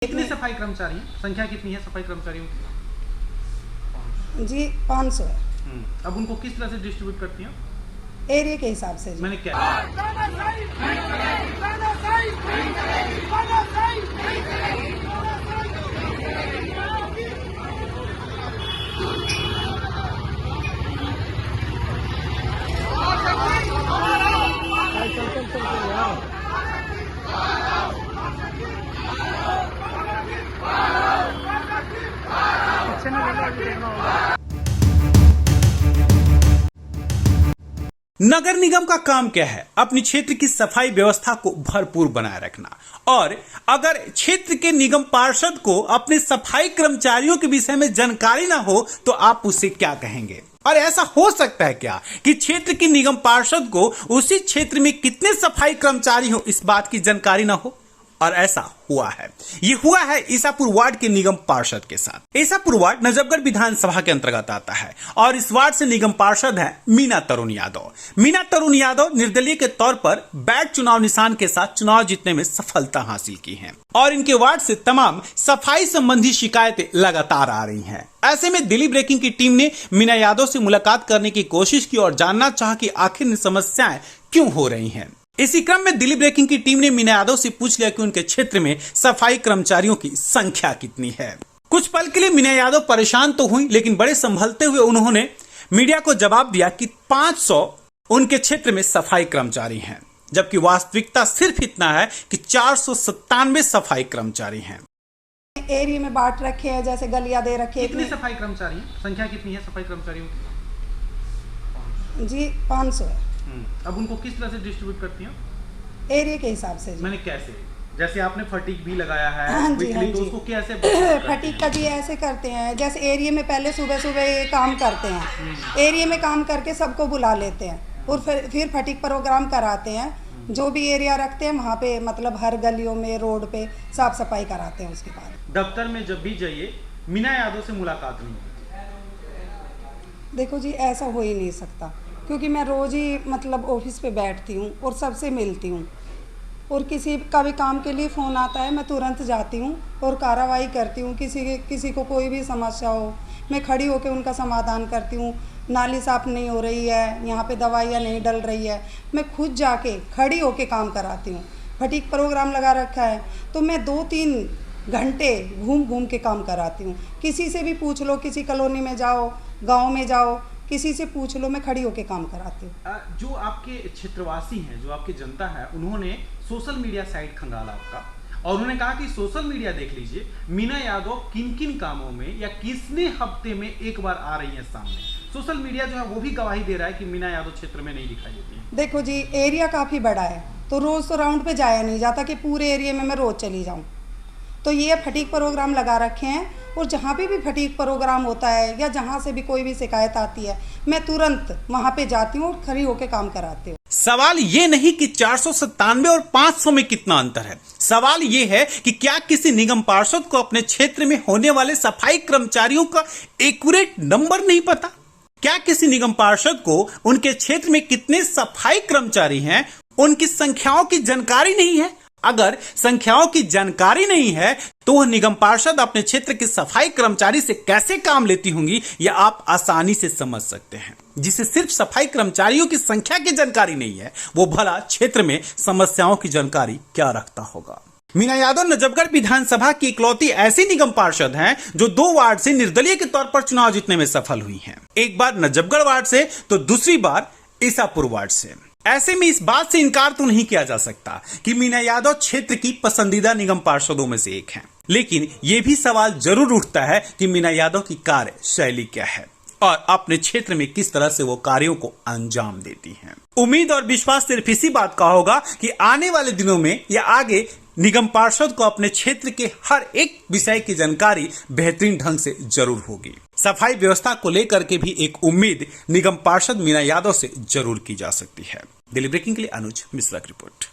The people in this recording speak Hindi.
कितने सफाई कर्मचारी हैं? संख्या कितनी है सफाई कर्मचारियों की? जी 500 है। अब उनको किस तरह से डिस्ट्रीब्यूट करती हैं? एरिया के हिसाब से जी। मैंने क्या नगर निगम का काम क्या है? अपनी क्षेत्र की सफाई व्यवस्था को भरपूर बनाए रखना। और अगर क्षेत्र के निगम पार्षद को अपने सफाई कर्मचारियों के विषय में जानकारी ना हो तो आप उसे क्या कहेंगे? और ऐसा हो सकता है क्या कि क्षेत्र के निगम पार्षद को उसी क्षेत्र में कितने सफाई कर्मचारी हो इस बात की जानकारी ना हो? और ऐसा हुआ है। ये हुआ है ईसापुर वार्ड के निगम पार्षद के साथ। ईसापुर वार्ड नजफगढ़ विधानसभा के अंतर्गत आता है और इस वार्ड से निगम पार्षद है मीना तरुण यादव। मीना तरुण यादव निर्दलीय के तौर पर बैट चुनाव निशान के साथ चुनाव जीतने में सफलता हासिल की है और इनके वार्ड से तमाम सफाई संबंधी शिकायतें लगातार आ रही हैं। ऐसे में दिल्ली ब्रेकिंग की टीम ने मीना यादव से मुलाकात करने की कोशिश की और जानना चाहा कि आखिर समस्याएं क्यों हो रही हैं। इसी क्रम में दिल्ली ब्रेकिंग की टीम ने मीना यादव से पूछ लिया कि उनके क्षेत्र में सफाई कर्मचारियों की संख्या कितनी है। कुछ पल के लिए मीना यादव परेशान तो हुई, लेकिन बड़े संभलते हुए उन्होंने मीडिया को जवाब दिया कि 500 उनके क्षेत्र में सफाई कर्मचारी हैं, जबकि वास्तविकता सिर्फ इतना है कि 497 सफाई कर्मचारी हैं। एरिया में बांट रखे हैं, जैसे गलियां दे रखे हैं। कितने सफाई कर्मचारी हैं? संख्या कितनी है सफाई कर्मचारियों की? जी 500 है। अब उनको किस तरह से डिस्ट्रीब्यूट करती हैं? एरिया के हिसाब से जी। मैंने कैसे? जैसे आपने फटीक भी लगाया है हाँ जी, वीकली, तो उसको कैसे फटीक का जी ऐसे करते हैं, जैसे एरिया में पहले सुबह सुबह ये काम करते हैं, एरिया में काम करके सबको बुला लेते हैं और फिर फटीक प्रोग्राम कराते हैं। जो भी एरिया रखते हैं वहाँ पे मतलब हर गलियों में रोड पे साफ सफाई कराते हैं। उसके बाद दफ्तर में जब भी जाइए मीना यादव से मुलाकात नहीं होती। देखो जी ऐसा हो ही नहीं सकता, क्योंकि मैं रोज़ ही मतलब ऑफिस पे बैठती हूँ और सबसे मिलती हूँ और किसी का भी काम के लिए फ़ोन आता है मैं तुरंत जाती हूँ और कार्रवाई करती हूँ। किसी को कोई भी समस्या हो मैं खड़ी होकर उनका समाधान करती हूँ। नाली साफ नहीं हो रही है, यहाँ पे दवाइयाँ नहीं डल रही है, मैं खुद जाके खड़ी होकर काम कराती हूँ। फटीक प्रोग्राम लगा रखा है तो मैं 2-3 घंटे घूम के काम कराती हूँ। किसी से भी पूछ लो, किसी कॉलोनी में जाओ, गाँव में जाओ, किसी से पूछ लो, मैं खड़ी होके काम कराती हूँ। जो आपके क्षेत्रवासी हैं, जो आपकी जनता है, उन्होंने सोशल मीडिया साइट खंगाला आपका और उन्होंने कहा कि सोशल मीडिया देख लीजिए, मीना यादव किन किन कामों में या किसने हफ्ते में एक बार आ रही है सामने। सोशल मीडिया जो है वो भी गवाही दे रहा है कि मीना यादव क्षेत्र में नहीं दिखाई देती है। देखो जी एरिया काफ़ी बड़ा है तो रोज़ तो राउंड पे जाया नहीं जाता कि पूरे एरिया में मैं रोज़ चली जाऊँ। तो ये फटीक प्रोग्राम लगा रखे हैं और जहाँ पे भी फटीक प्रोग्राम होता है या जहाँ से भी कोई भी शिकायत आती है मैं तुरंत वहाँ पे जाती हूँ और खड़ी होकर काम कराती हूँ। सवाल ये नहीं कि 497 और 500 में कितना अंतर है। सवाल ये है कि क्या किसी निगम पार्षद को अपने क्षेत्र में होने वाले सफाई कर्मचारियों का एक्यूरेट नंबर नहीं पता? क्या किसी निगम पार्षद को उनके क्षेत्र में कितने सफाई कर्मचारी हैं उनकी संख्याओं की जानकारी नहीं है? अगर संख्याओं की जानकारी नहीं है तो वह निगम पार्षद अपने क्षेत्र के सफाई कर्मचारी से कैसे काम लेती होंगी, यह आप आसानी से समझ सकते हैं। जिसे सिर्फ सफाई कर्मचारियों की संख्या की जानकारी नहीं है, वो भला क्षेत्र में समस्याओं की जानकारी क्या रखता होगा। मीना यादव नजफगढ़ विधानसभा की इकलौती ऐसी निगम पार्षद हैं जो 2 वार्ड से निर्दलीय के तौर पर चुनाव जीतने में सफल हुई हैं। एक बार नजफगढ़ वार्ड से तो दूसरी बार ईसापुर वार्ड से। ऐसे में इस बात से इनकार तो नहीं किया जा सकता कि मीना यादव क्षेत्र की पसंदीदा निगम पार्षदों में से एक हैं। लेकिन यह भी सवाल जरूर उठता है कि मीना यादव की कार्य शैली क्या है और अपने क्षेत्र में किस तरह से वो कार्यों को अंजाम देती हैं। उम्मीद और विश्वास सिर्फ इसी बात का होगा कि आने वाले दिनों में या आगे निगम पार्षद को अपने क्षेत्र के हर एक विषय की जानकारी बेहतरीन ढंग से जरूर होगी। सफाई व्यवस्था को लेकर के भी एक उम्मीद निगम पार्षद मीना यादव से जरूर की जा सकती है। दिल्ली ब्रेकिंग के लिए अनुज मिश्रा की रिपोर्ट।